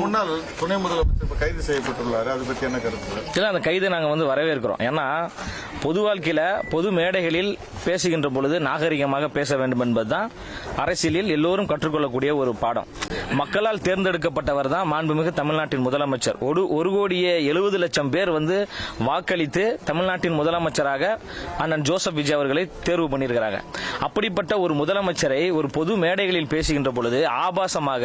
முன்னாள் துணை முதலமைச்சர் கைது செய்யப்பட்டுள்ளாரு, அதை பத்தி என்ன கருத்து? இல்ல, அந்த கைதை நாங்க வரவேற்கிறோம். ஏன்னா பொது வாழ்க்கையில பொது மேடைகளில் பேசுகின்ற பொழுது நாகரிகமாக பேச வேண்டும் என்பதுதான் அரசியலில் எல்லோரும் கற்றுக்கொள்ளக்கூடிய ஒரு பாடம். மக்களால் தேர்ந்தெடுக்கப்பட்டவர் தான் மாண்புமிகு தமிழ்நாட்டின் முதலமைச்சர். 1,70,00,000 பேர் வாக்களித்து தமிழ்நாட்டின் முதலமைச்சராக அண்ணன் ஜோசப் விஜய் அவர்களை தேர்வு பண்ணியிருக்கிறாங்க. அப்படிப்பட்ட ஒரு முதலமைச்சரை ஒரு பொது மேடைகளில் பேசுகின்ற பொழுது ஆபாசமாக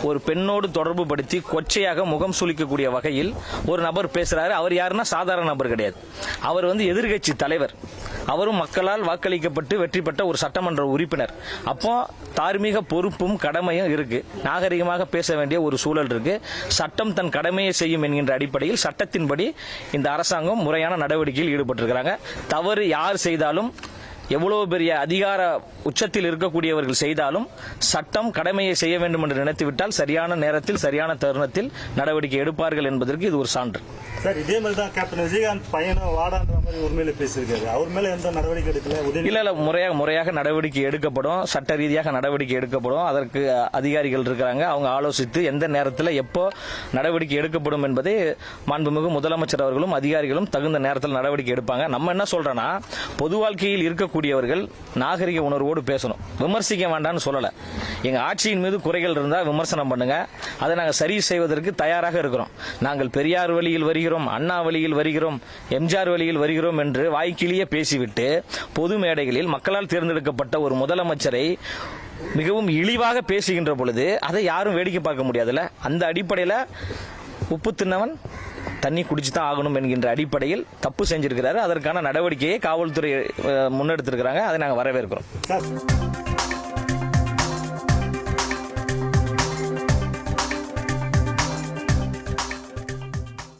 ஒரு பெண்ணோடு தொடர்பு படுத்தி கொச்சையாக முகம் சுளிக்கக்கூடிய வகையில் ஒரு நபர் பேசுறாரு. அவர் யாருன்னா சாதாரண நபர் கிடையாது. அவர் எதிர்க்கட்சி தலைவர். அவரும் மக்களால் வாக்களிக்கப்பட்டு வெற்றி பெற்ற ஒரு சட்டமன்ற உறுப்பினர். அப்போ தார்மீக பொறுப்பும் கடமையும் இருக்கு. நாகரிகமாக பேச வேண்டிய ஒரு சூழல் இருக்கு. சட்டம் தன் கடமையை செய்யும் என்கின்ற அடிப்படையில் சட்டத்தின்படி இந்த அரசாங்கம் முறையான நடவடிக்கையில் ஈடுபட்டிருக்கிறாங்க. தவறு யார் செய்தாலும், எவ்வளவு பெரிய அதிகார உச்சத்தில் இருக்கக்கூடியவர்கள் செய்தாலும் சட்டம் கடமையை செய்ய வேண்டும் என்று நினைத்துவிட்டால் சரியான நேரத்தில் சரியான தருணத்தில் நடவடிக்கை எடுப்பார்கள் என்பதற்கு இது ஒரு சான்று. சார், இதே மாதிரி தான் கேப்டன் விஜயகாந்த் பையனும் வாடான்ற மாதிரி உரிமையில பேசியிருக்காரு. அவர் மேல எந்த நடவடிக்கை எடுக்கல? இல்ல, முறையாக நடவடிக்கை எடுக்கப்படும். சட்ட ரீதியாக நடவடிக்கை எடுக்கப்படும். அதற்கு அதிகாரிகள் இருக்கிறாங்க. அவங்க ஆலோசித்து எந்த நேரத்தில் எப்போ நடவடிக்கை எடுக்கப்படும் என்பதை மாண்புமிகு முதலமைச்சர் அவர்களும் அதிகாரிகளும் தகுந்த நேரத்தில் நடவடிக்கை எடுப்பாங்க. நம்ம என்ன சொல்றோம்னா, பொது வாழ்க்கையில் இருக்கக்கூடியவர்கள் நாகரிக உணர்வோடு பேசணும். விமர்சிக்க வேண்டாம்னு சொல்லல. எங்க ஆட்சியின் மீது குறைகள் இருந்தால் விமர்சனம் பண்ணுங்க. அதை நாங்கள் சரி செய்வதற்கு தயாராக இருக்கிறோம். நாங்கள் பெரியார் வழியில் வருகிறோம், அண்ணா வழியில் வருகிறோம், எம்ஜிஆர் வழியில் வருகிறோம் என்று வாய்க்கிலேயே பேசிவிட்டு பொது மேடைகளில் மக்களால் தேர்ந்தெடுக்கப்பட்ட ஒரு முதலமைச்சரை மிகவும் இழிவாக பேசுகின்ற பொழுது அதை யாரும் வேடிக்கை பார்க்க முடியாதுல்ல. அந்த அடிப்படையில் உப்பு தின்னவன் தண்ணி குடிச்சுதான் ஆகணும் என்கின்ற அடிப்படையில் தப்பு செஞ்சிருக்கிறாரு. அதற்கான நடவடிக்கையை காவல்துறை முன்னெடுத்திருக்கிறாங்க. அதை நாங்கள் வரவேற்கிறோம்.